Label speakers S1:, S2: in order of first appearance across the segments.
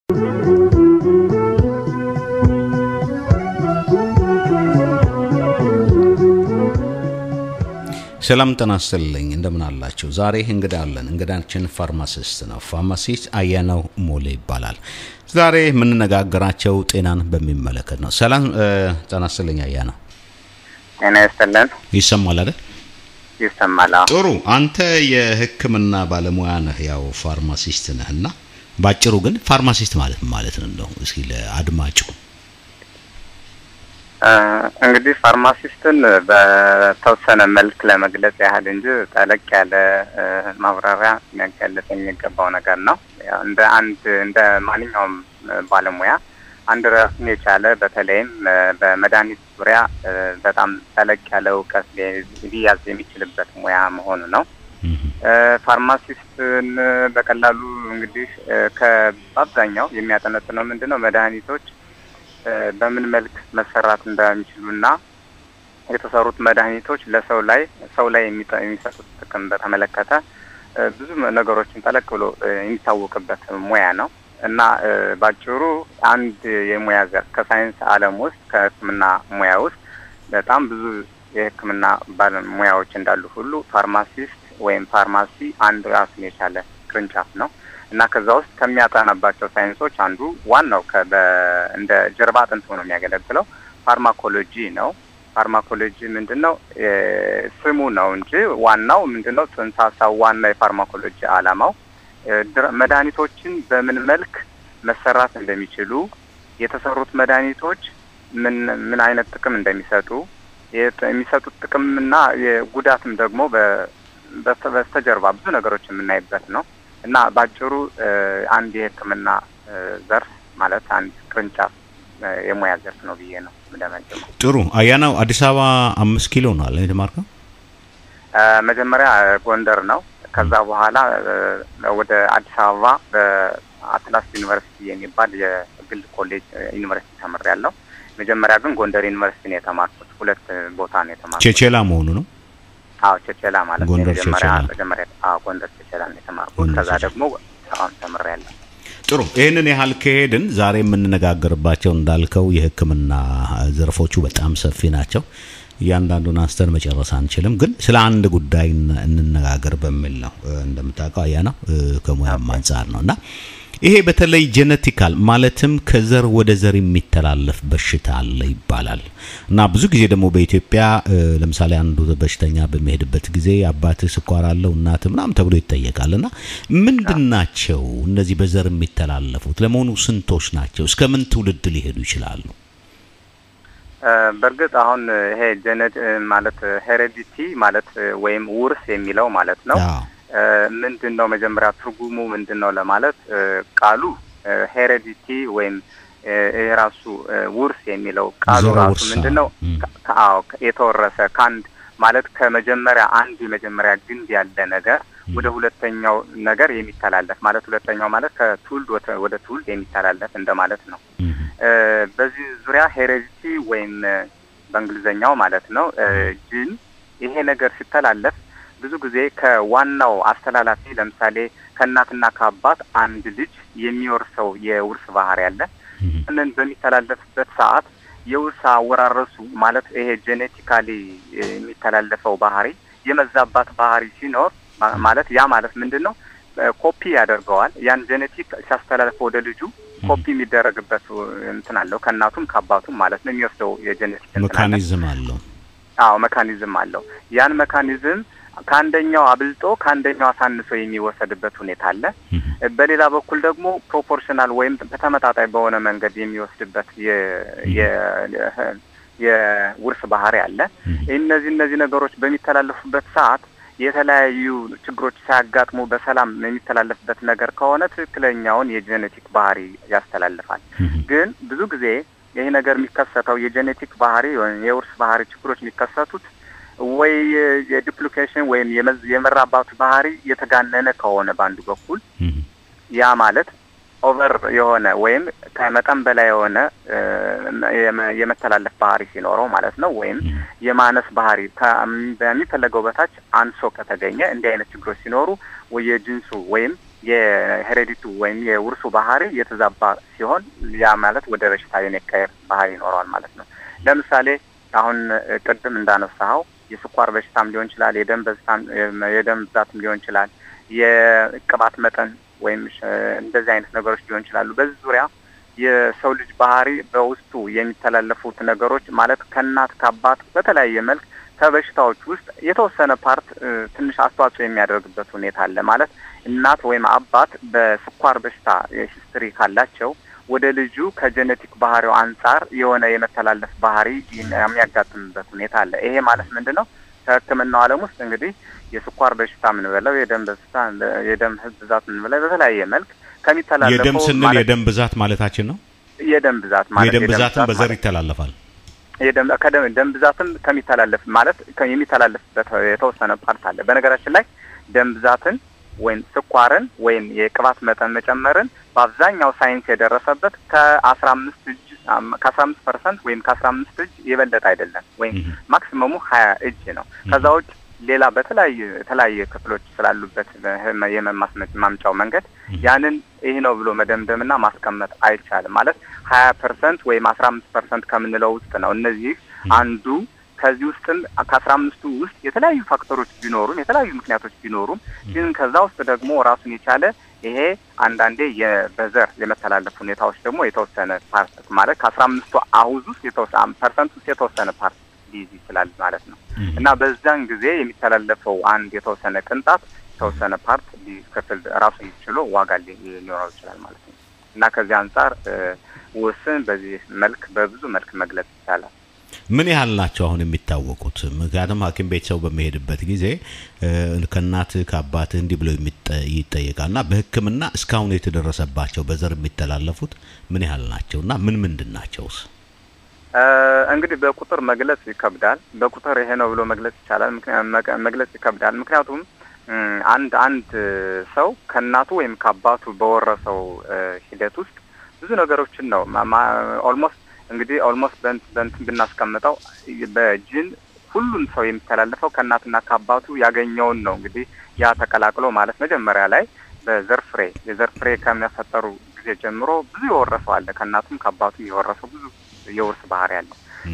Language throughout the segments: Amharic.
S1: ሰላም ተናስተልኝ እንደምን አላችሁ ዛሬ እንግዳ አለን እንግዳችን ፋርማሲስት ነው ፋርማሲስት አያናው ሞሌ ይባላል ዛሬ ምን ነጋገራቸው ጤናን በሚመለከት ነው ሰላም ተናስተልኝ አያናው
S2: እኔ ያስተላል
S1: ይሰማል አይደል
S2: ይሰማል
S1: ጥሩ አንተ የህክምና ባለሙያ ነህ ያው ፋርማሲስት ነህና ባጭሩ ግን ፋርማሲስት ማለት ነው እስኪ ለአድማጩ
S2: እንግዲህ ፋርማሲስትን በተወሰነ መልክ ለመግለጽ ያህል እንጂ ጠለቅ ያለ ማብራሪያ የሚያገለጽ የሚገባው ነገር ነው ያው እንደ ማንኛውም ባለሙያ አንድ ራሱን የቻለ በተለይም በመድኃኒት ዙሪያ በጣም ጠለቅ ያለ ዕውቀት ሊያዝ የሚችልበት ሙያ መሆኑ ነው ፋርማሲስትን በቀላሉ እንግዲህ ከአብዛኛው የሚያጠነጥነው ምንድነው መድኃኒቶች በምን መልክ መሰራት እንደሚችሉና የተሰሩት መድኃኒቶች ለሰው ላይ የሚሰጡት ጥቅም በተመለከተ ብዙ ነገሮችን ጠለቅ ብሎ የሚታወቅበት ሙያ ነው እና ባጭሩ አንድ የሙያ ዘርፍ ከሳይንስ ዓለም ውስጥ ከህክምና ሙያ ውስጥ በጣም ብዙ የህክምና ባለሙያዎች እንዳሉ ሁሉ ፋርማሲስት ወይም ፋርማሲ አንድ ራሱን የቻለ ቅርንጫፍ ነው እና ከዛ ውስጥ ከሚያጠናባቸው ሳይንሶች አንዱ ዋናው እንደ ጀርባ አጥንት ሆኖ የሚያገለግለው ፋርማኮሎጂ ነው ፋርማኮሎጂ ምንድነው ስሙ ነው እንጂ ዋናው ምንድነው ጽንሰ ሐሳቡ ዋና የፋርማኮሎጂ ዓላማው መድኃኒቶችን በምን መልክ መሰራት እንደሚችሉ የተሰሩት መድኃኒቶች ምን አይነት ጥቅም እንደሚሰጡ የሚሰጡት ጥቅምና የጉዳትም ደግሞ በስተጀርባ ብዙ ነገሮች የምናይበት ነው እና ባጭሩ አንድ የህክምና ዘርፍ ማለት አንድ ቅርንጫፍ የሙያ ዘርፍ ነው ብዬ ነው እንደማንጀምረው
S1: ጥሩ አያናው አዲስ አበባ 5 ኪሎ ነው አለ የተማርከው
S2: መጀመሪያ ጎንደር ነው ከዛ በኋላ ወደ አዲስ አበባ በአትላስ ዩኒቨርሲቲ የሚባል የግል ኮሌጅ ዩኒቨርሲቲ ተመረያለሁ መጀመሪያ ግን ጎንደር ዩኒቨርሲቲ ነው የተማርኩት ሁለት ቦታ ነው የተማርኩት
S1: ቸቸላ መሆኑ ነው
S2: ቸቸላ ማለት ነው መጀመሪያ ጎንደር ቸቸላ ነው የተማርኩት ከዛ ደግሞ ተመረያለሁ
S1: ጥሩ ይሄንን ያህል ከሄድን ዛሬ የምንነጋገርባቸው እንዳልከው የህክምና ዘርፎቹ በጣም ሰፊ ናቸው ያንዳንዱን አንስተን መጨረስ አንችልም ግን ስለ አንድ ጉዳይ እንነጋገር በሚል ነው እንደምታውቀው አያናው ከሙያም አንፃር ነውና ይሄ በተለይ ጄኔቲካል ማለትም ከዘር ወደ ዘር የሚተላለፍ በሽታ አለ ይባላል እና ብዙ ጊዜ ደግሞ በኢትዮጵያ ለምሳሌ አንዱ በሽተኛ በሚሄድበት ጊዜ አባቱ ስኳር አለው እናቱ ምናም ተብሎ ይጠየቃልና ምንድናቸው እነዚህ በዘር የሚተላለፉት ለመሆኑ ስንቶች ናቸው እስከ ምን ትውልድ ሊሄዱ ይችላሉ
S2: በርግጥ አሁን ይሄ ጄኔት ማለት ሄሬዲቲ ማለት ወይም ውርስ የሚለው ማለት ነው ምንድነው መጀመሪያ ትርጉሙ ምንድነው ለማለት ቃሉ ሄሬዲቲ ወይም የራሱ ውርስ የሚለው ቃሉ ራሱ ምንድነው የተወረሰ ካንድ ማለት ከመጀመሪያ አንድ የመጀመሪያ ግንድ ያለ ነገር ወደ ሁለተኛው ነገር የሚተላለፍ ማለት ሁለተኛው ማለት ከትውልድ ወደ ትውልድ የሚተላለፍ እንደማለት ነው በዚህ ዙሪያ ሄሬዲቲ ወይም በእንግሊዘኛው ማለት ነው ጂን ይሄ ነገር ሲተላለፍ ብዙ ጊዜ ከዋናው አስተላላፊ ለምሳሌ ከእናትና ከአባት አንድ ልጅ የሚወርሰው የውርስ ባህሪ አለ እነን በሚተላለፍበት ሰዓት የውርስ አወራረሱ ማለት ይሄ ጄኔቲካሊ የሚተላለፈው ባህሪ የመዛባት ባህሪ ሲኖር ማለት ያ ማለት ምንድነው ኮፒ ያደርገዋል ያን ጄኔቲክ ሲያስተላልፍ ወደ ልጁ ኮፒ የሚደረግበት እንትን አለው ከእናቱም ከአባቱም ማለት ነው የሚወስደው የጄኔቲክ
S1: ሜካኒዝም አለው
S2: ሜካኒዝም አለው ያን ሜካኒዝም ካንደኛው አብልጦ ካንደኛው አሳንሶ የሚወሰድበት ሁኔታ አለ በሌላ በኩል ደግሞ ፕሮፖርሽናል ወይም በተመጣጣኝ በሆነ መንገድ የሚወስድበት የውርስ ባህሪ አለ እነዚህ ነገሮች በሚተላለፉበት ሰዓት የተለያዩ ችግሮች ሲያጋጥሙ በሰላም የሚተላለፍበት ነገር ከሆነ ትክክለኛውን የጄኔቲክ ባህሪ ያስተላልፋል ግን ብዙ ጊዜ ይሄ ነገር የሚከሰተው የጄኔቲክ ባህሪ ወይም የውርስ ባህሪ ችግሮች የሚከሰቱት ወይ የዱፕሊኬሽን ወይም የመራባቱ ባህሪ የተጋነነ ከሆነ ባንዱ በኩል ያ ማለት ኦቨር የሆነ ወይም ከመጠን በላይ የሆነ የመተላለፍ ባህሪ ሲኖረው ማለት ነው ወይም የማነስ ባህሪ በሚፈለገው በታች አንሶ ከተገኘ እንዲህ አይነት ችግሮች ሲኖሩ ወይ የጂንሱ ወይም የሄሬዲቱ ወይም የውርሱ ባህሪ የተዛባ ሲሆን ያ ማለት ወደ በሽታ የመቀየር ባህሪ ይኖራል ማለት ነው። ለምሳሌ አሁን ቅድም እንዳነሳው የስኳር በሽታም ሊሆን ይችላል፣ የደም ብዛትም ሊሆን ይችላል፣ የቅባት መጠን ወይም እንደዚህ አይነት ነገሮች ሊሆን ይችላሉ። በዚህ ዙሪያ የሰው ልጅ ባህሪ በውስጡ የሚተላለፉት ነገሮች ማለት ከእናት ከአባት በተለያየ መልክ ከበሽታዎች ውስጥ የተወሰነ ፓርት ትንሽ አስተዋጽኦ የሚያደርግበት ሁኔታ አለ። ማለት እናት ወይም አባት በስኳር በሽታ ሂስትሪ ካላቸው ወደ ልጁ ከጄኔቲክ ባህሪው አንጻር የሆነ የመተላለፍ ባህሪ የሚያጋጥምበት ሁኔታ አለ። ይሄ ማለት ምንድነው? ከሕክምናው ዓለም ውስጥ እንግዲህ የስኳር በሽታ ምን በለው የደም ብዛት ምን በለው በተለያየ መልክ ከሚተላለፈው
S1: የደም ስንል የደም ብዛት ማለታችን ነው።
S2: የደም ብዛት ማለት
S1: የደም ብዛትም በዘር ይተላለፋል።
S2: ደም ብዛትም ከሚተላለፍ ማለት የሚተላለፍበት የተወሰነ ፓርት አለ። በነገራችን ላይ ደም ብዛትን ወይም ስኳርን ወይም የቅባት መጠን መጨመርን በአብዛኛው ሳይንስ የደረሰበት ከ15% ወይም ከ15 እጅ የበለጠ አይደለም ወይም ማክሲመሙ 20 እጅ ነው። ከዛ ውጭ ሌላ በተለያየ ክፍሎች ስላሉበት የማምጫው መንገድ ያንን ይሄ ነው ብሎ መደምደምና ማስቀመጥ አይቻልም። ማለት 20% ወይም 15% ከምንለው ውስጥ ነው። እነዚህ አንዱ ከዚህ ውስጥም ከ15ቱ ውስጥ የተለያዩ ፋክተሮች ቢኖሩም የተለያዩ ምክንያቶች ቢኖሩም ግን ከዛ ውስጥ ደግሞ ራሱን የቻለ ይሄ አንዳንዴ በዘር የመተላለፍ ሁኔታዎች ደግሞ የተወሰነ ፓርት ማለት ከ15ቱ አሁዝ ውስጥ ፐርሰንት ውስጥ የተወሰነ ፓርት ሊይዝ ይችላል ማለት ነው። እና በዛን ጊዜ የሚተላለፈው አንድ የተወሰነ ቅንጣት የተወሰነ ፓርት ሊከፍል ራሱን ይችላል ዋጋ ሊኖረው ይችላል ማለት ነው። እና ከዚህ አንፃር ውስን በዚህ መልክ በብዙ መልክ መግለጽ ይቻላል።
S1: ምን ያህል ናቸው አሁን የሚታወቁት? ምክንያቱም ሐኪም ቤት ሰው በመሄድበት ጊዜ ከእናት ከአባት እንዲህ ብለው ይጠየቃልና በሕክምና እስካሁን የተደረሰባቸው በዘር የሚተላለፉት ምን ያህል ናቸውና ምንድን ናቸውስ?
S2: እንግዲህ በቁጥር መግለጽ ይከብዳል። በቁጥር ይሄ ነው ብሎ መግለጽ ይቻላል፣ መግለጽ ይከብዳል። ምክንያቱም አንድ ሰው ከእናቱ ወይም ከአባቱ በወረሰው ሂደት ውስጥ ብዙ ነገሮችን ነው ኦልሞስት በእንትን ብናስቀምጠው በጂን ሁሉን ሰው የሚተላለፈው ከእናትና ከአባቱ ያገኘውን ነው። እንግዲህ ያ ተቀላቅሎ ማለት መጀመሪያ ላይ የዘር ፍሬ ከሚያፈጠሩ ጊዜ ጀምሮ ብዙ የወረሰው አለ። ከእናቱም ከአባቱም የወረሰው ብዙ የውርስ ባህሪ አለ።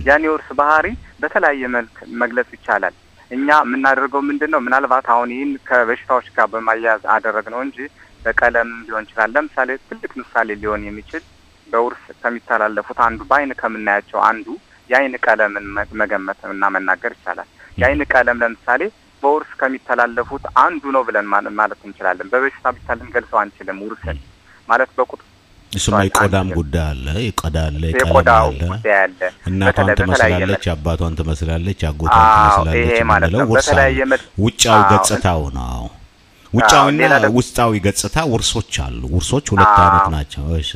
S2: ያን የውርስ ባህሪ በተለያየ መልክ መግለጽ ይቻላል። እኛ የምናደርገው ምንድነው? ምናልባት አሁን ይህን ከበሽታዎች ጋር በማያያዝ አደረግነው እንጂ በቀለም ሊሆን ይችላል። ለምሳሌ ትልቅ ምሳሌ ሊሆን የሚችል በውርስ ከሚተላለፉት አንዱ በአይን ከምናያቸው አንዱ የአይን ቀለምን መገመት እና መናገር ይቻላል። የአይን ቀለም ለምሳሌ በውርስ ከሚተላለፉት አንዱ ነው ብለን ማለት እንችላለን። በበሽታ ብቻ ልንገልጸው አንችልም። ውርስን ማለት በቁጥር
S1: እሱማ የቆዳም ጉዳይ አለ፣ የቆዳው ጉዳይ አለ። እናቷን ትመስላለች፣ አባቷን ትመስላለች፣ አጎቷን ትመስላለች።
S2: ይሄ ማለት ነው በተለያየ
S1: ውጫዊ ገጽታው ነው። ውጫዊና ውስጣዊ ገጽታ ውርሶች አሉ። ውርሶች ሁለት አይነት ናቸው። እሺ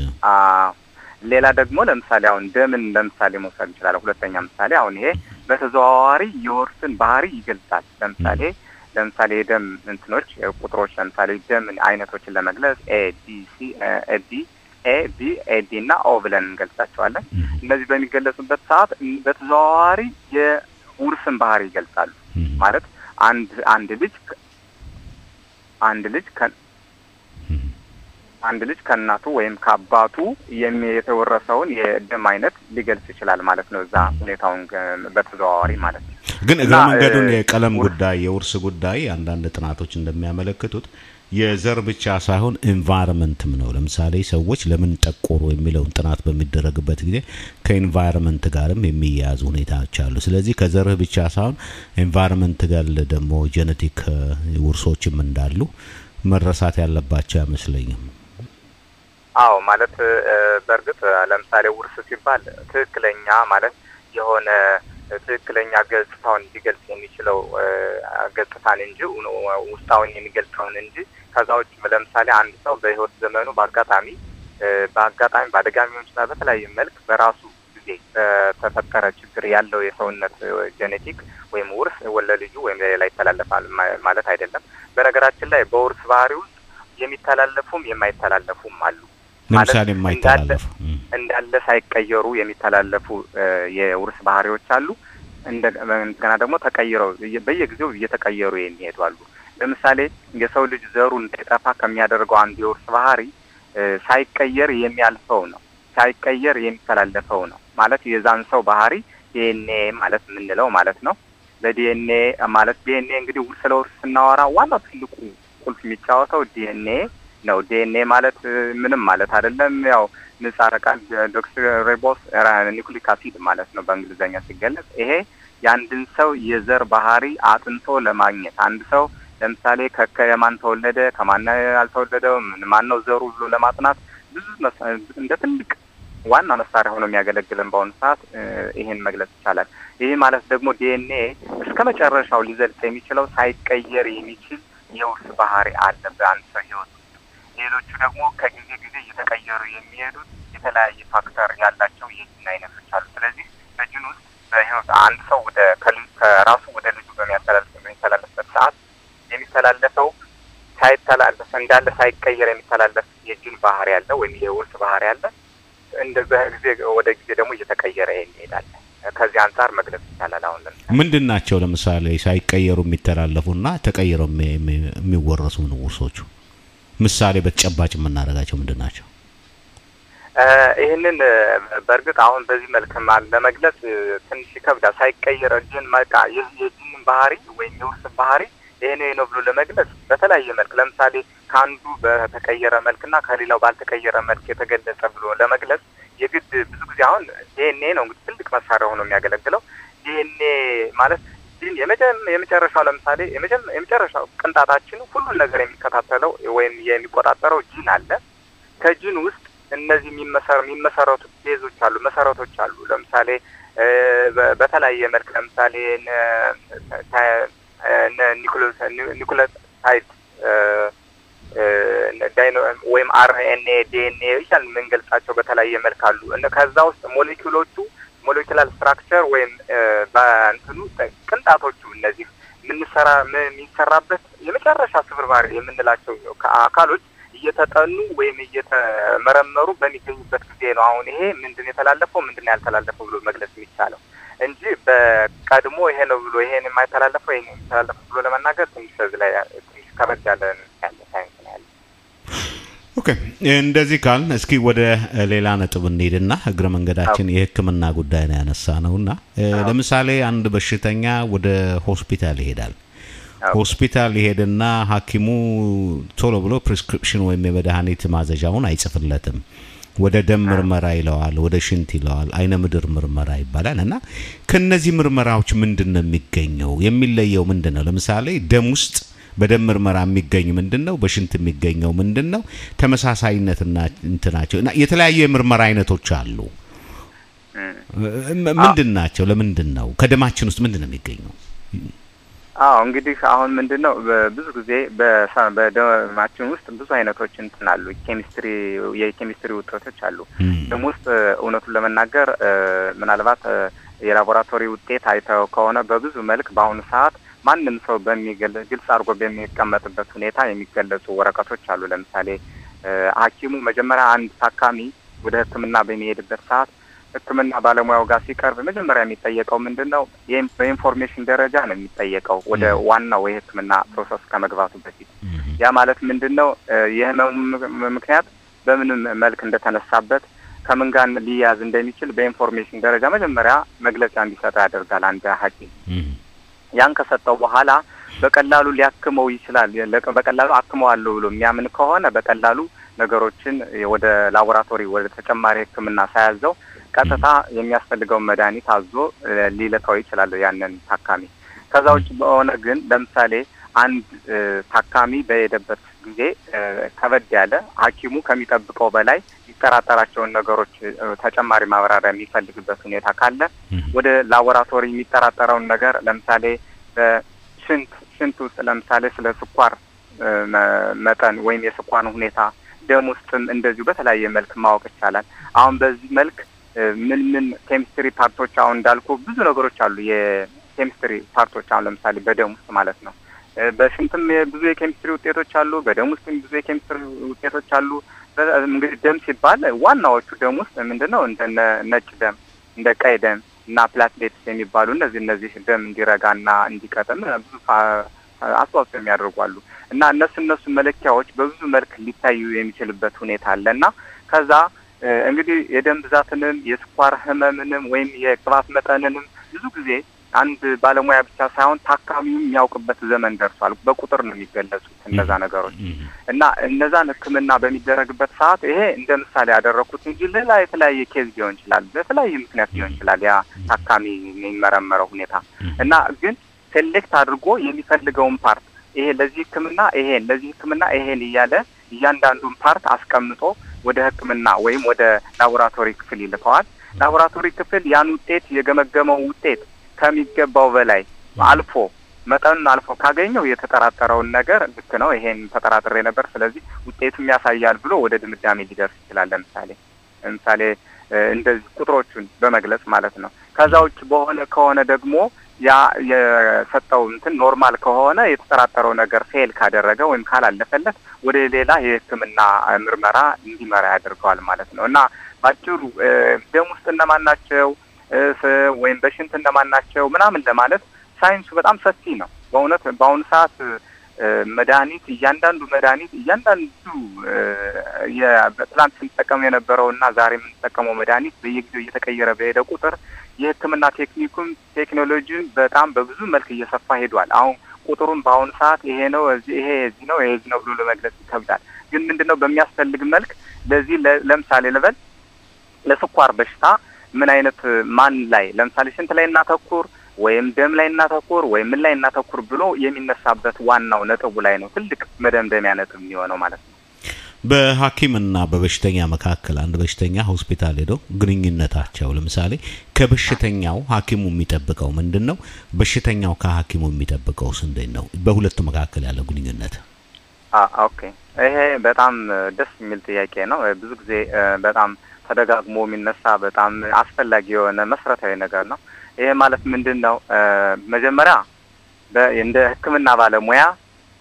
S2: ሌላ ደግሞ ለምሳሌ አሁን ደምን ለምሳሌ መውሰድ እንችላለን። ሁለተኛ ምሳሌ አሁን ይሄ በተዘዋዋሪ የውርስን ባህሪ ይገልጻል። ለምሳሌ የደም እንትኖች ቁጥሮች ለምሳሌ ደም አይነቶችን ለመግለጽ ኤ ቢ እና ኦ ብለን እንገልጻቸዋለን። እነዚህ በሚገለጹበት ሰዓት በተዘዋዋሪ የውርስን ባህሪ ይገልጻሉ። ማለት አንድ ልጅ ከእናቱ ወይም ከአባቱ የተወረሰውን የደም አይነት ሊገልጽ ይችላል ማለት ነው። እዛ ሁኔታውን በተዘዋዋሪ ማለት ነው።
S1: ግን እግረ መንገዱን የቀለም ጉዳይ የውርስ ጉዳይ አንዳንድ ጥናቶች እንደሚያመለክቱት የዘር ብቻ ሳይሆን ኤንቫይሮንመንትም ነው። ለምሳሌ ሰዎች ለምን ጠቆሩ የሚለውን ጥናት በሚደረግበት ጊዜ ከኤንቫይሮንመንት ጋርም የሚያያዙ ሁኔታዎች አሉ። ስለዚህ ከዘርህ ብቻ ሳይሆን ኤንቫይሮንመንት ጋር ደግሞ ጄኔቲክ ውርሶችም እንዳሉ መረሳት ያለባቸው አይመስለኝም።
S2: አዎ ማለት በርግጥ ለምሳሌ ውርስ ሲባል ትክክለኛ ማለት የሆነ ትክክለኛ ገጽታውን ሊገልጽ የሚችለው ገጽታን እንጂ ውስጣውን የሚገልጸውን እንጂ ከዛውጭ ለምሳሌ አንድ ሰው በህይወት ዘመኑ በአጋጣሚ በአደጋሚ ሊሆን ይችላል በተለያየ መልክ በራሱ ጊዜ ተፈጠረ ችግር ያለው የሰውነት ጄኔቲክ ወይም ውርስ ወለልጁ ወይም ሌላ ይተላለፋል ማለት አይደለም። በነገራችን ላይ በውርስ ባህሪ ውስጥ የሚተላለፉም የማይተላለፉም አሉ።
S1: ለምሳሌ የማይተላለፉ
S2: እንዳለ ሳይቀየሩ የሚተላለፉ የውርስ ባህሪዎች አሉ። እንደገና ደግሞ ተቀይረው በየጊዜው እየተቀየሩ የሚሄዱ አሉ። ለምሳሌ የሰው ልጅ ዘሩ እንዳይጠፋ ከሚያደርገው አንዱ የውርስ ባህሪ ሳይቀየር የሚያልፈው ነው ሳይቀየር የሚተላለፈው ነው ማለት የዛን ሰው ባህሪ ዲኤንኤ ማለት ምንለው ማለት ነው ለዲኤንኤ ማለት ዲኤንኤ እንግዲህ ስለ ውርስ ስናወራ ዋናው ትልቁ ቁልፍ የሚጫወተው ዲኤንኤ ነው ዲኤንኤ ማለት ምንም ማለት አይደለም ያው ንጻረ ቃል ዶክሲሪቦስ ኒኩሊክ አሲድ ማለት ነው በእንግሊዘኛ ሲገለጽ ይሄ ያንድን ሰው የዘር ባህሪ አጥንቶ ለማግኘት አንድ ሰው ለምሳሌ ከማን ተወለደ ከማን አልተወለደው ማን ነው ዘሩ ብሎ ለማጥናት ብዙ እንደ ትልቅ ዋና መሳሪያ ሆኖ የሚያገለግለን በአሁኑ ሰዓት ይሄን መግለጽ ይቻላል ይሄ ማለት ደግሞ ዲኤንኤ እስከ መጨረሻው ሊዘልቅ የሚችለው ሳይቀየር የሚችል የውርስ ባህሪ አለ በአንድ ሰው ህይወት ሌሎቹ ደግሞ ከጊዜ ጊዜ እየተቀየሩ የሚሄዱት የተለያየ ፋክተር ያላቸው የጂን አይነቶች አሉ ስለዚህ በጂን ውስጥ በህይወት አንድ ሰው ወደ ከራሱ ወደ ልጁ በሚያስተላልፍበት ሰዓት የሚተላለፈው ሳይተላለፍ እንዳለ ሳይቀየር የሚተላለፍ የጂን ባህሪ ያለ ወይም የውርስ ባህሪ ያለ እንደ በጊዜ ወደ ጊዜ ደግሞ እየተቀየረ ይሄዳል ከዚህ አንፃር መግለጽ ይቻላል አሁን
S1: ምንድናቸው ለምሳሌ ሳይቀየሩ የሚተላለፉና ተቀየረው የሚወረሱ ውርሶቹ ምሳሌ በተጨባጭ የምናደርጋቸው ምንድናቸው
S2: ይሄንን በርግጥ አሁን በዚህ መልኩ ለመግለጽ ትንሽ ይከብዳል ሳይቀየር ጂን ማቃ የጂን ባህሪ ወይም የውርስ ባህሪ ይሄ ነው ብሎ ለመግለጽ በተለያየ መልኩ ለምሳሌ ካንዱ በተቀየረ መልክና ከሌላው ባልተቀየረ መልክ የተገለጸ ብሎ ለመግለጽ የግድ ብዙ ጊዜ አሁን ዲኤንኤ ነው እንግዲህ ትልቅ መሳሪያ ሆኖ የሚያገለግለው ዲኤንኤ ማለት ጂን የመጨረሻው ለምሳሌ የመጨረሻው ቅንጣታችን ሁሉ ነገር የሚከታተለው ወይም የሚቆጣጠረው ጂን አለ ከጂን ውስጥ እነዚህ የሚመሰረቱ ቤዞች አሉ መሰረቶች አሉ ለምሳሌ በተለያየ መልክ ለምሳሌ ኒኩሊዮታይድ ዳይኖ ወይም አርኤንኤ ዲኤንኤ ይቻል መንገልጻቸው በተለያየ መልክ አሉ ከዛ ውስጥ ሞለኪውላር ስትራክቸር ወይም በእንትኑ ቅንጣቶቹ እነዚህ የሚሰራበት የመጨረሻ ስብርባሪ የምንላቸው አካሎች እየተጠኑ ወይም እየተመረመሩ በሚገኙበት ጊዜ ነው አሁን ይሄ ምንድነው የተላለፈው ምንድነው ያልተላለፈው ብሎ መግለጽ የሚቻለው እንጂ በቀድሞ ይሄ ነው ብሎ ይሄን የማይተላለፈው ይሄን የሚተላለፈው ብሎ ለመናገር ትንሽ ላይ ትንሽ ከበድ ያለ ሳይንስ ነው ያለው
S1: ኦኬ እንደዚህ ካልን እስኪ ወደ ሌላ ነጥብ እንሄድና እግረ መንገዳችን የህክምና ጉዳይ ነው ያነሳነውና ለምሳሌ አንድ በሽተኛ ወደ ሆስፒታል ይሄዳል ሆስፒታል ይሄድና ሐኪሙ ቶሎ ብሎ ፕሪስክሪፕሽን ወይም የመድኃኒት ማዘዣውን አይጽፍለትም ወደ ደም ምርመራ ይለዋል ወደ ሽንት ይለዋል አይነ ምድር ምርመራ ይባላል እና ከነዚህ ምርመራዎች ምንድነው የሚገኘው የሚለየው ምንድነው ለምሳሌ ደም ውስጥ በደም ምርመራ የሚገኝ ምንድነው በሽንት የሚገኘው ምንድነው ተመሳሳይነትና እንትናቸው እና የተለያዩ የምርመራ አይነቶች አሉ ምንድናቸው ለምንድነው ከደማችን ውስጥ ምንድነው የሚገኘው
S2: እንግዲህ አሁን ምንድነው ብዙ ጊዜ በደማችን ውስጥ ብዙ አይነቶች እንትን አሉ የኬሚስትሪ ውጤቶች አሉ ደም ውስጥ እውነቱን ለመናገር ምናልባት የላቦራቶሪ ውጤት አይተው ከሆነ በብዙ መልክ በአሁኑ ሰዓት ማንንም ሰው ግልጽ አድርጎ በሚቀመጥበት ሁኔታ የሚገለጹ ወረቀቶች አሉ ለምሳሌ ሐኪሙ መጀመሪያ አንድ ታካሚ ወደ ህክምና በሚሄድበት ሰዓት ህክምና ባለሙያው ጋር ሲቀርብ መጀመሪያ የሚጠየቀው ምንድነው በኢንፎርሜሽን ደረጃ ነው የሚጠየቀው ወደ ዋናው የህክምና ፕሮሰስ ከመግባቱ በፊት ያ ማለት ምንድነው የህመሙ ምክንያት በምን መልክ እንደተነሳበት ከምን ጋር ሊያዝ እንደሚችል በኢንፎርሜሽን ደረጃ መጀመሪያ መግለጫ እንዲሰጥ ያደርጋል አንድ ሐኪም ያን ከሰጠው በኋላ በቀላሉ ሊያክመው ይችላል በቀላሉ አክመዋለሁ ብሎ የሚያምን ከሆነ በቀላሉ ነገሮችን ወደ ላቦራቶሪ ወደ ተጨማሪ ህክምና ሳያዘው ቀጥታ የሚያስፈልገው መድኃኒት አዞ ሊለካው ይችላል ያንን ታካሚ ከዛ ውጭ በሆነ ግን ለምሳሌ አንድ ታካሚ በሄደበት ጊዜ ከበድ ያለ ሐኪሙ ከሚጠብቀው በላይ ይተራጠራቸውን ነገሮች ተጨማሪ ማብራሪያ የሚፈልግበት ሁኔታ ካለ ወደ ላቦራቶሪ የሚተራጠረውን ነገር ለምሳሌ በሽንት ውስጥ ለምሳሌ ስለ ስኳር መጠን ወይም የስኳር ሁኔታ ደም ውስጥም እንደዚሁ በተለያየ መልክ ማወቅ ይቻላል አሁን በዚህ መልክ ምን ኬሚስትሪ ፓርቶች አሁን እንዳልኩ ብዙ ነገሮች አሉ የኬሚስትሪ ፓርቶች አሁን ለምሳሌ በደም ውስጥ ማለት ነው በሽንትም ብዙ የኬሚስትሪ ውጤቶች አሉ በደም ውስጥም ብዙ የኬሚስትሪ ውጤቶች አሉ እንግዲህ ደም ሲባል ዋናዎቹ ደም ውስጥ ምንድነው እንደ ነጭ ደም እንደ ቀይ ደም እና ፕላትሌትስ የሚባሉ እነዚህ ደም እንዲረጋና እንዲቀጥም ብዙ አስተዋጽኦ የሚያደርጉ አሉ እና እነሱ መለኪያዎች በብዙ መልክ ሊታዩ የሚችልበት ሁኔታ አለና ከዛ እንግዲህ የደም ብዛትንም የስኳር ህመምንም ወይም የቅባት መጠንንም ብዙ ጊዜ አንድ ባለሙያ ብቻ ሳይሆን ታካሚው የሚያውቅበት ዘመን ደርሷል። በቁጥር ነው የሚገለጹት እነዛ ነገሮች እና እነዛን ህክምና በሚደረግበት ሰዓት ይሄ እንደ ምሳሌ ያደረኩት እንጂ ሌላ የተለያየ ኬዝ ሊሆን ይችላል፣ በተለያየ ምክንያት ሊሆን ይችላል ያ ታካሚ የሚመረመረው ሁኔታ እና ግን ሴሌክት አድርጎ የሚፈልገውን ፓርት ይሄ ለዚህ ህክምና ይሄን እያለ እያንዳንዱን ፓርት አስቀምጦ ወደ ህክምና ወይም ወደ ላቦራቶሪ ክፍል ይልከዋል። ላቦራቶሪ ክፍል ያን ውጤት የገመገመው ውጤት ከሚገባው በላይ አልፎ መጠኑን አልፎ ካገኘው የተጠራጠረውን ነገር ልክ ነው ይሄን ተጠራጥሬ ነበር ስለዚህ ውጤቱም ያሳያል ብሎ ወደ ድምዳሜ ሊደርስ ይችላል። ለምሳሌ እንደዚህ ቁጥሮቹን በመግለጽ ማለት ነው። ከዛ ውጭ ከሆነ ደግሞ ያ የሰጠው ኖርማል ከሆነ የተጠራጠረው ነገር ፌል ካደረገ ወይም ካላለፈለት ወደ ሌላ የህክምና ምርመራ እንዲመራ ያደርገዋል ማለት ነው እና ባጭሩ ደም ውስጥ እነማን ናቸው ወይም በሽንት እነማን ናቸው ምናምን ለማለት ሳይንሱ በጣም ሰፊ ነው በእውነት። በአሁኑ ሰዓት መድኃኒት እያንዳንዱ በትላንት ስንጠቀም የነበረውና ዛሬ የምንጠቀመው መድኃኒት በየጊዜው እየተቀየረ በሄደ ቁጥር የህክምና ቴክኖሎጂን በጣም በብዙ መልክ እየሰፋ ሄዷል። አሁን ቁጥሩን በአሁኑ ሰዓት ይሄ ነው እዚህ ነው ብሎ ለመግለጽ ይከብዳል። ግን ምንድነው በሚያስፈልግ መልክ ለዚህ ለምሳሌ ልበል ለስኳር በሽታ ምን አይነት ማን ላይ ለምሳሌ ሽንት ላይ እናተኩር ወይም ደም ላይ እናተኩር ወይም ምን ላይ እናተኩር ብሎ የሚነሳበት ዋናው ነጥቡ ላይ ነው ትልቅ መደምደሚያ ነጥብ የሚሆነው ማለት ነው።
S1: በሐኪምና በበሽተኛ መካከል አንድ በሽተኛ ሆስፒታል ሄዶ ግንኙነታቸው ለምሳሌ ከበሽተኛው ሐኪሙ የሚጠብቀው ምንድነው? በሽተኛው ከሐኪሙ የሚጠብቀው እንዴት ነው? በሁለቱ መካከል ያለው ግንኙነት
S2: ኦኬ ይሄ በጣም ደስ የሚል ጥያቄ ነው። ብዙ ጊዜ በጣም ተደጋግሞ የሚነሳ በጣም አስፈላጊ የሆነ መሰረታዊ ነገር ነው። ይሄ ማለት ምንድነው? መጀመሪያ እንደ ህክምና ባለሙያ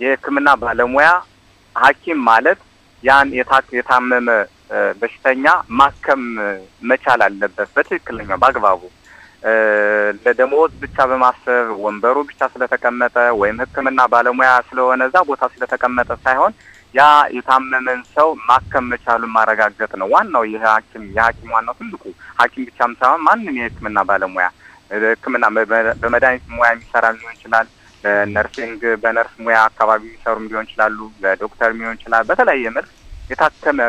S2: የህክምና ባለሙያ ሐኪም ማለት ያን የታመመ በሽተኛ ማከም መቻል አለበት በትክክለኛ በአግባቡ። ለደሞዝ ብቻ በማሰብ ወንበሩ ብቻ ስለተቀመጠ ወይም ህክምና ባለሙያ ስለሆነ እዛ ቦታ ስለተቀመጠ ሳይሆን ያ የታመመን ሰው ማከም መቻሉን ማረጋገጥ ነው ዋናው የሐኪም ዋናው ትልቁ። ሐኪም ብቻም ሳይሆን ማንንም የህክምና ባለሙያ ህክምና በመድኃኒት ሙያ የሚሰራ ሊሆን ይችላል፣ በነርስ ሙያ አካባቢ የሚሰሩ ሊሆን ይችላሉ፣ በዶክተር ሊሆን ይችላል። በተለያየ መልክ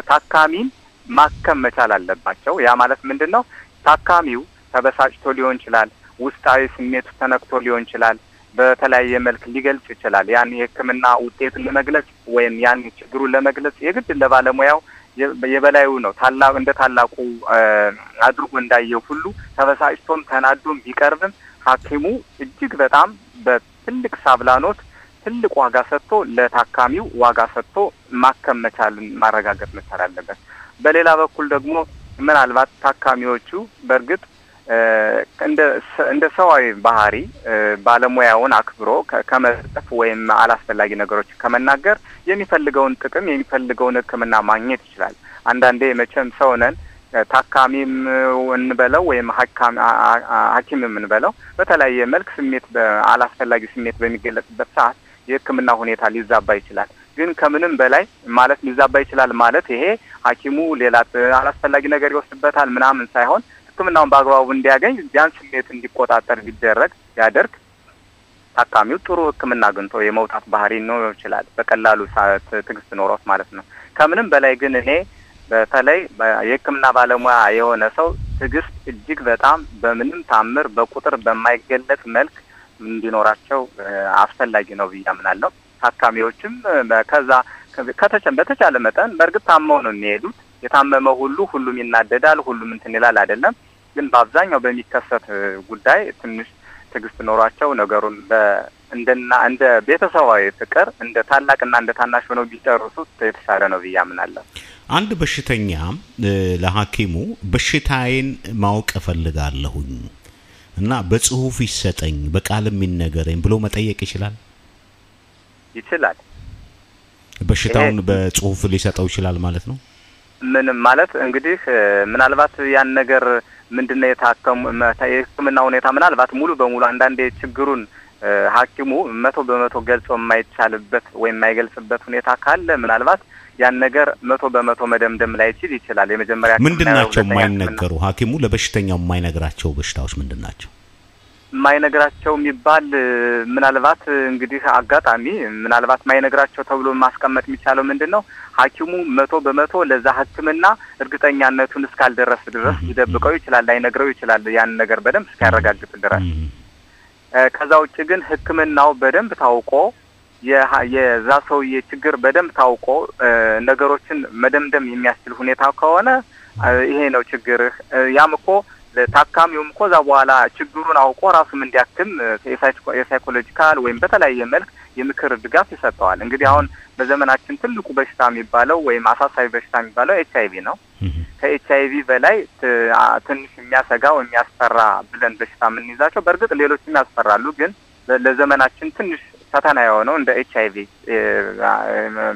S2: ታካሚን ማከም መቻል አለባቸው። ያ ማለት ምንድነው? ታካሚው ተበሳጭቶ ሊሆን ይችላል፣ ውስጣዊ ስሜት ተነክቶ ሊሆን ይችላል፣ በተለያየ መልክ ሊገልጽ ይችላል። ያን የህክምና ውጤቱን ለመግለጽ ወይም ያን ችግሩን ለመግለጽ የግድ ለባለሙያው የበላዩ ነው እንደ ታላቁ አድርጎ እንዳየው ሁሉ ተበሳጭቶም ተናዶም ቢቀርብም ሐኪሙ እጅግ በጣም በትልቅ ሳብላኖት ትልቅ ዋጋ ሰጥቶ ለታካሚው ዋጋ ሰጥቶ ማከም መቻልን ማረጋገጥ መቻል አለበት። በሌላ በኩል ደግሞ ምናልባት ታካሚዎቹ በእርግጥ እንደ ሰዋዊ ባህሪ ባለሙያውን አክብሮ ከመጠፍ ወይም አላስፈላጊ ነገሮች ከመናገር የሚፈልገውን ጥቅም የሚፈልገውን ህክምና ማግኘት ይችላል። አንዳንዴ መቼም ሰው ነን ታካሚም እንበለው ወይም ሐኪምም እንበለው በተለያየ መልክ አላስፈላጊ ስሜት በሚገለጽበት ሰዓት የህክምና ሁኔታ ሊዛባ ይችላል። ግን ከምንም በላይ ማለት ሊዛባ ይችላል ማለት ይሄ ሐኪሙ ሌላ አላስፈላጊ ነገር ይወስድበታል ምናምን ሳይሆን ህክምናውን በአግባቡ እንዲያገኝ ያን ስሜት እንዲቆጣጠር ያደርግ ታካሚው ጥሩ ህክምና አግኝቶ የመውጣት ባህሪ ነው ይችላል በቀላሉ ትግስት ኖሮት ማለት ነው። ከምንም በላይ ግን እኔ በተለይ የህክምና ባለሙያ የሆነ ሰው ትግስት እጅግ በጣም በምንም ታምር በቁጥር በማይገለጽ መልክ እንዲኖራቸው አስፈላጊ ነው ብዬ አምናለሁ። ታካሚዎችም በተቻለ መጠን በእርግጥ ታመው ነው የሚሄዱት። የታመመ ሁሉም ይናደዳል፣ ሁሉም ይላል አይደለም። ግን በአብዛኛው በሚከሰት ጉዳይ ትንሽ ትግስት ኖሯቸው ነገሩን እንደ ቤተሰባዊ ፍቅር እንደ ታላቅና እንደ ታናሽ ሆነው ቢጨርሱት የተሻለ ነው ብዬ አምናለሁ።
S1: አንድ በሽተኛ ለሐኪሙ በሽታዬን ማወቅ እፈልጋለሁኝ እና በጽሁፍ ይሰጠኝ በቃልም ይነገረኝ ብሎ መጠየቅ ይችላል። በሽታውን በጽሁፍ ሊሰጠው ይችላል ማለት ነው።
S2: ምንም ማለት እንግዲህ ምናልባት ያን ነገር ምንድነው የህክምና ሁኔታ ምናልባት ሙሉ በሙሉ አንዳንዴ ችግሩን ሐኪሙ 100% ገልጾ የማይቻልበት ወይ የማይገልጽበት ሁኔታ ካለ ምናልባት ያን ነገር 100% መደምደም ላይ ይችላል። የመጀመሪያ
S1: ምንድናቸው የማይነገሩ ሐኪሙ ለበሽተኛው የማይነግራቸው በሽታዎች ምንድናቸው?
S2: የማይነግራቸው የሚባል ምናልባት እንግዲህ አጋጣሚ ምናልባት የማይነግራቸው ተብሎ ማስቀመጥ የሚቻለው ምንድነው ሐኪሙ 100% ለዛ ህክምና እርግጠኛነቱን እስካልደረሰ ድረስ ሊደብቀው ይችላል፣ ላይነግረው ይችላል ያን ነገር በደንብ እስካረጋግጥ ድረስ። ከዛ ውጪ ግን ህክምናው በደንብ ታውቆ የዛ ሰውዬ ችግር በደንብ ታውቆ ነገሮችን መደምደም የሚያስችል ሁኔታ ከሆነ ይሄ ነው ችግርህ ያም እኮ ታካሚውም እኮ ዛ በኋላ ችግሩን አውቆ ራሱም እንዲያክም የሳይኮሎጂካል ወይም በተለያየ መልክ የምክር ድጋፍ ይሰጣዋል። እንግዲህ አሁን በዘመናችን ትልቁ በሽታ የሚባለው ወይም አሳሳቢ በሽታ የሚባለው ኤችአይቪ ነው። ከኤችአይቪ በላይ ትንሽ የሚያሰጋው የሚያስፈራ ብለን በሽታ ምን ይዛቸው በእርግጥ ሌሎችም ያስፈራሉ፣ ግን ለዘመናችን ትንሽ ፈተና የሆነው እንደ ኤችአይቪ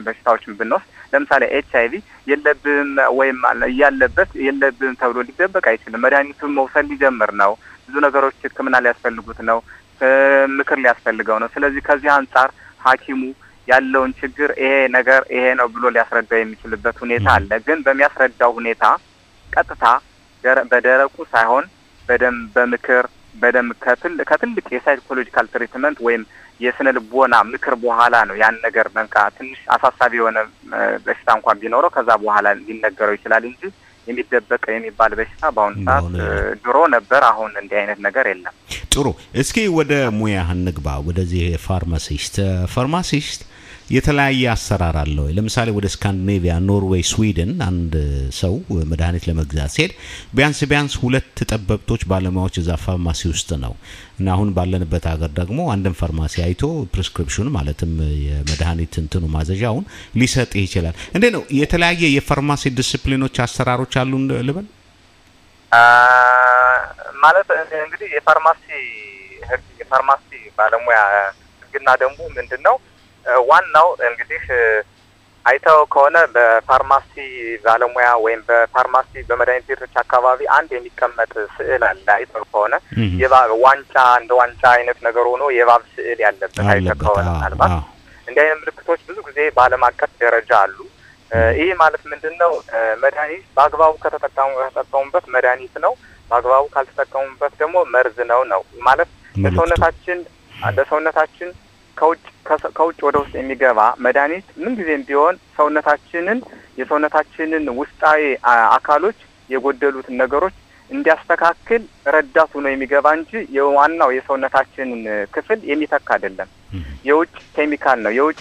S2: በሽታዎችን ብንወስድ ለምሳሌ ኤችአይቪ የለብም ወይም ያለበት የለብም ተብሎ ሊደበቅ አይችልም። መድኃኒቱን መውሰድ ሊጀምር ነው። ብዙ ነገሮች ህክምና ሊያስፈልጉት ነው፣ ምክር ሊያስፈልገው ነው። ስለዚህ ከዚህ አንፃር ሐኪሙ ያለውን ችግር ይሄ ነው ብሎ ሊያስረዳው የሚችልበት ሁኔታ አለ። ግን በሚያስረዳው ሁኔታ ቀጥታ በደረቁ ሳይሆን በምክር ከትልቅ የሳይኮሎጂካል ትሪትመንት ወይም የስነ ልቦና ምክር በኋላ ነው ያን ነገር መንካ ትንሽ አሳሳቢ የሆነ በሽታ እንኳን ቢኖረው ከዛ በኋላ ሊነገረው ይችላል እንጂ የሚደበቅ የሚባል በሽታ በአሁን ሰዓት ድሮ ነበር። አሁን እንዲህ አይነት ነገር የለም።
S1: ጥሩ። እስኪ ወደ ሙያህ እንግባ። ወደዚህ ፋርማሲስት የተለያየ አሰራር አለው። ለምሳሌ ወደ ስካንዲኔቪያ፣ ኖርዌይ፣ ስዊድን አንድ ሰው መድኃኒት ለመግዛት ሲሄድ ቢያንስ ሁለት ጠበብቶች ባለሙያዎች እዛ ፋርማሲ ውስጥ ነው እና አሁን ባለንበት ሀገር ደግሞ አንድን ፋርማሲ አይቶ ፕሪስክሪፕሽን ማለትም የመድኃኒት እንትኑ ማዘዣውን ሊሰጥ ይችላል። እንዴ ነው የተለያየ የፋርማሲ ዲሲፕሊኖች አሰራሮች አሉ ልበል?
S2: ማለት እንግዲህ የፋርማሲ ባለሙያ ህግና ደንቡ ምንድነው? ዋናው እንግዲህ አይተው ከሆነ በፋርማሲ ባለሙያ ወይም በፋርማሲ በመድኃኒት ቤቶች አካባቢ አንድ የሚቀመጥ ስዕል አለ። አይተው ከሆነ ዋንጫ እንደ ዋንጫ አይነት ነገር ሆኖ የባብ ስዕል ያለበት አይተው ከሆነ ምናልባት እንዲህ አይነት ምልክቶች ብዙ ጊዜ በዓለም አቀፍ ደረጃ አሉ። ይህ ማለት ምንድነው? መድኃኒት በአግባቡ ከተጠቀሙበት መድኃኒት ነው፣ በአግባቡ ካልተጠቀሙበት ደግሞ መርዝ ነው ማለት ለሰውነታችን ከውጭ ወደ ውስጥ የሚገባ መድኃኒት ምን ጊዜም ቢሆን የሰውነታችንን ውስጣዊ አካሎች የጎደሉትን ነገሮች እንዲያስተካክል ረዳቱ ነው የሚገባ እንጂ የዋናው የሰውነታችንን ክፍል የሚተካ አይደለም። የውጭ ኬሚካል ነው፣ የውጭ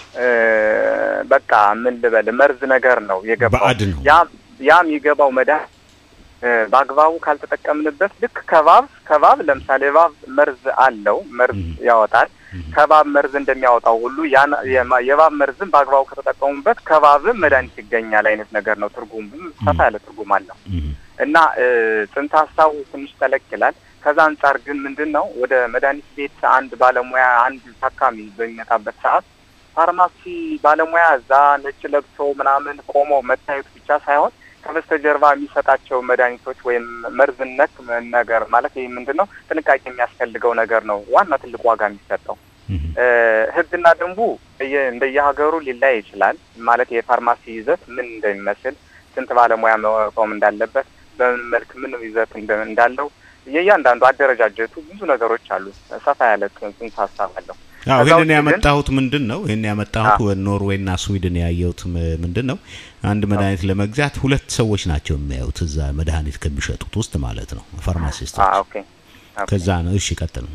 S2: በቃ ምን ልበል መርዝ ነገር ነው የገባው። ያም የገባው መድኃኒት በአግባቡ ካልተጠቀምንበት ልክ ከባብ ለምሳሌ ባብ መርዝ አለው፣ መርዝ ያወጣል። ከባብ መርዝ እንደሚያወጣው ሁሉ የባብ መርዝን በአግባቡ ከተጠቀሙበት ከባብም መድኃኒት ይገኛል አይነት ነገር ነው። ትርጉሙ ሰፋ ያለ ትርጉም አለው እና ጽንሰ ሀሳቡ ትንሽ ጠለቅ ይላል። ከዛ አንጻር ግን ምንድነው ወደ መድኃኒት ቤት አንድ ባለሙያ አንድ ታካሚ በሚመጣበት ሰዓት ፋርማሲ ባለሙያ እዛ ነጭ ለብሶ ምናምን ቆሞ መታየቱ ብቻ ሳይሆን ከበስተጀርባ የሚሰጣቸው መድኃኒቶች ወይም መርዝነት ነገር ማለት ይሄ ምንድነው ጥንቃቄ የሚያስፈልገው ነገር ነው። ዋና ትልቅ ዋጋ የሚሰጠው ህግና ደንቡ እንደየሀገሩ ሊለያይ ይችላል። ማለት የፋርማሲ ይዘት ምን እንደሚመስል፣ ስንት ባለሙያ መቆም እንዳለበት፣ በምን መልክ ምን ይዘት እንዳለው የእያንዳንዱ አደረጃጀቱ ብዙ ነገሮች አሉ። ሰፋ ያለ ጽንሰ ሀሳብ አለው።
S1: ይሄን ያመጣሁት ምንድነው? ይሄን ያመጣሁት ኖርዌይና ስዊድን ያየሁት ምንድነው? አንድ መድኃኒት ለመግዛት ሁለት ሰዎች ናቸው የሚያዩት እዛ መድኃኒት ከሚሸጡት ውስጥ ማለት ነው፣ ፋርማሲስቶች። ኦኬ ከዛ ነው። እሺ ቀጥል።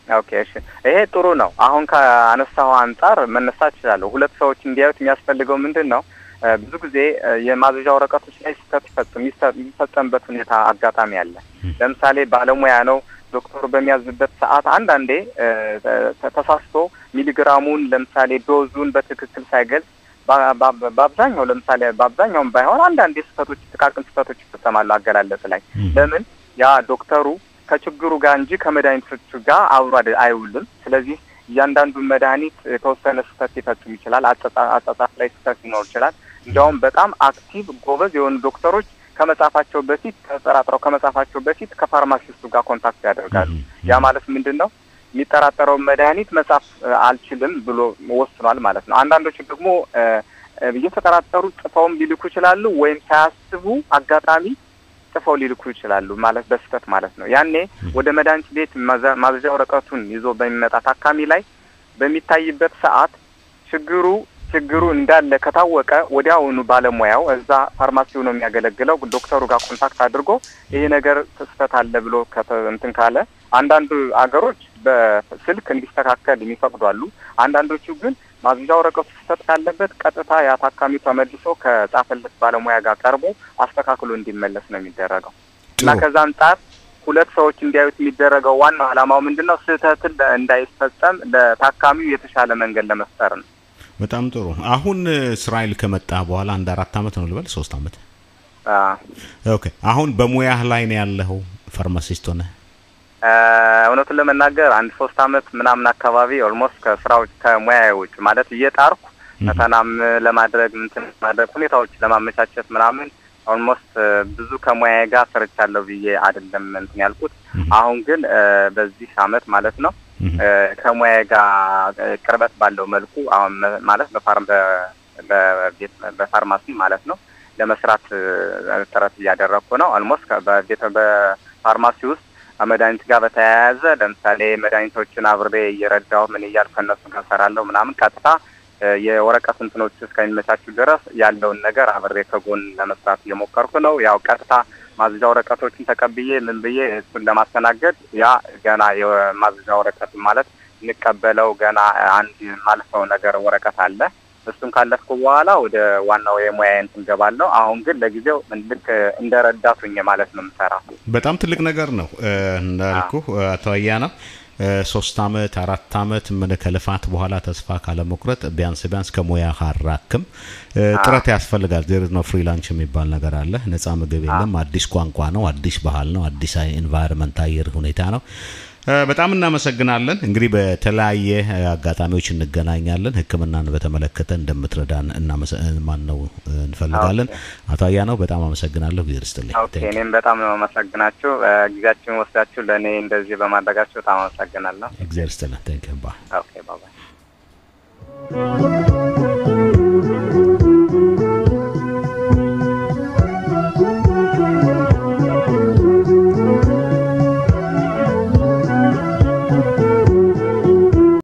S2: ኦኬ እሺ፣ ይሄ ጥሩ ነው። አሁን ከአነሳው አንፃር መነሳት ይችላል። ሁለት ሰዎች እንዲያዩት የሚያስፈልገው ምንድነው? ብዙ ጊዜ የማዘዣ ወረቀቶች ላይ የሚፈጸምበት ሁኔታ አጋጣሚ አለ። ለምሳሌ ባለሙያ ነው ዶክተሩ በሚያዝበት ሰዓት አንዳንዴ ተሳስቶ ሚሊግራሙን ለምሳሌ ዶዙን በትክክል ሳይገልጽ በአብዛኛው ለምሳሌ በአብዛኛውም ባይሆን አንዳንዴ ጥቃቅን ስህተቶች ይፈጸማሉ አገላለጽ ላይ። ለምን ያ ዶክተሩ ከችግሩ ጋር እንጂ ከመድኃኒቶቹ ጋር አብሮ አይውልም። ስለዚህ እያንዳንዱ መድኃኒት የተወሰነ ስህተት ሊፈጽም ይችላል። አጻጻፍ ላይ ስህተት ሊኖር ይችላል። እንዲያውም በጣም አክቲቭ ጎበዝ የሆኑ ዶክተሮች ከመጻፋቸው በፊት ተጠራጥረው ከመጻፋቸው በፊት ከፋርማሲስቱ ጋር ኮንታክት ያደርጋሉ። ያ ማለት ምንድነው? የሚጠራጠረው መድኃኒት መጻፍ አልችልም ብሎ ወስኗል ማለት ነው። አንዳንዶቹ ደግሞ እየተጠራጠሩ ጽፈውም ሊልኩ ይችላሉ ወይም ሳያስቡ አጋጣሚ ጽፈው ሊልኩ ይችላሉ ማለት በስተት ማለት ነው። ያኔ ወደ መድኃኒት ቤት ማዘዣ ወረቀቱን ይዞ በሚመጣ ታካሚ ላይ በሚታይበት ሰዓት ችግሩ እንዳለ ከታወቀ ወዲያውኑ ባለሙያው እዛ ፋርማሲው ነው የሚያገለግለው ዶክተሩ ጋር ኮንታክት አድርጎ ይሄ ነገር ተስተት አለ ብሎ እንትን ካለ አንዳንድ አገሮች በስልክ እንዲስተካከል የሚፈቅዱ አሉ። አንዳንዶቹ ግን ማዘዣ ወረቀቱ ተስተት ካለበት ቀጥታ ያ ታካሚው ተመልሶ ከጻፈለት ባለሙያ ጋር ቀርቦ አስተካክሎ እንዲመለስ ነው የሚደረገው። እና ከዛ አንፃር ሁለት ሰዎች እንዲያዩት የሚደረገው ዋናው ዓላማው ምንድነው? ስህተት እንዳይፈጸም ለታካሚው የተሻለ መንገድ ለመፍጠር ነው።
S1: በጣም ጥሩ። አሁን እስራኤል ከመጣ በኋላ አንድ 4 አመት ነው ልበል 3 አመት? ኦኬ። አሁን በሙያህ ላይ ነው ያለው ፋርማሲስት ሆነ?
S2: እውነቱን ለመናገር አንድ 3 አመት ምናምን አካባቢ ኦልሞስት ከስራው ከሙያዎች ማለት እየጣርኩ ፈተናም ለማድረግ ሁኔታዎች ለማመቻቸት ምናምን ኦልሞስት ብዙ ከሙያዬ ጋር ሰርቻለሁ ብዬ አይደለም እንትን ያልኩት። አሁን ግን በዚህ አመት ማለት ነው ከሙያዬ ጋር ቅርበት ባለው መልኩ አሁን ማለት በፋርማሲ ማለት ነው ለመስራት ጥረት እያደረኩ ነው። ኦልሞስት በፋርማሲ ውስጥ መድኃኒት ጋር በተያያዘ ለምሳሌ መድኃኒቶችን አብሬ እየረዳሁ ምን እያልኩ ከነሱ ጋር ሰራለሁ ምናምን ቀጥታ የወረቀት እንትኖች እስከሚመቻቹ ድረስ ያለውን ነገር አብሬ ከጎን ለመስራት እየሞከርኩ ነው። ያው ቀጥታ ማዘዣ ወረቀቶችን ተቀብዬ ምን ብዬ እሱን ለማስተናገድ ያ ገና የማዘዣ ወረቀት ማለት እንቀበለው ገና አንድ ማለት ነው ነገር ወረቀት አለ። እሱን ካለፍኩ በኋላ ወደ ዋናው የሙያ እንትን ገባለሁ። አሁን ግን ለጊዜው ልክ እንደረዳቱኝ ማለት ነው የምሰራው።
S1: በጣም ትልቅ ነገር ነው እንዳልኩ አቶ አያናው 3 አመት 4 አመት ምን ከልፋት በኋላ ተስፋ ካለ መቁረጥ ቢያንስ ከሙያ ካራክም ጥረት ያስፈልጋል። there is no free lunch የሚባል ነገር አለ። ነፃ ምግብ የለም። አዲስ ቋንቋ ነው፣ አዲስ ባህል ነው፣ አዲስ ኢንቫይሮንመንት አየር ሁኔታ ነው። በጣም እናመሰግናለን። እንግዲህ በተለያየ አጋጣሚዎች እንገናኛለን። ህክምናን በተመለከተ እንደምትረዳን እንፈልጋለን። አቶ አያናው በጣም አመሰግናለሁ። ጊዜ ይስጥልኝ።
S2: ኦኬ፣ እኔም በጣም ነው አመሰግናችሁ። ጊዜያችሁን ወስዳችሁ ለኔ እንደዚህ በማድረጋችሁ በጣም አመሰግናለሁ።
S1: ጊዜ ይስጥልኝ። ቴንክ ዩ። ባይ።
S2: ኦኬ፣ ባይ ባይ።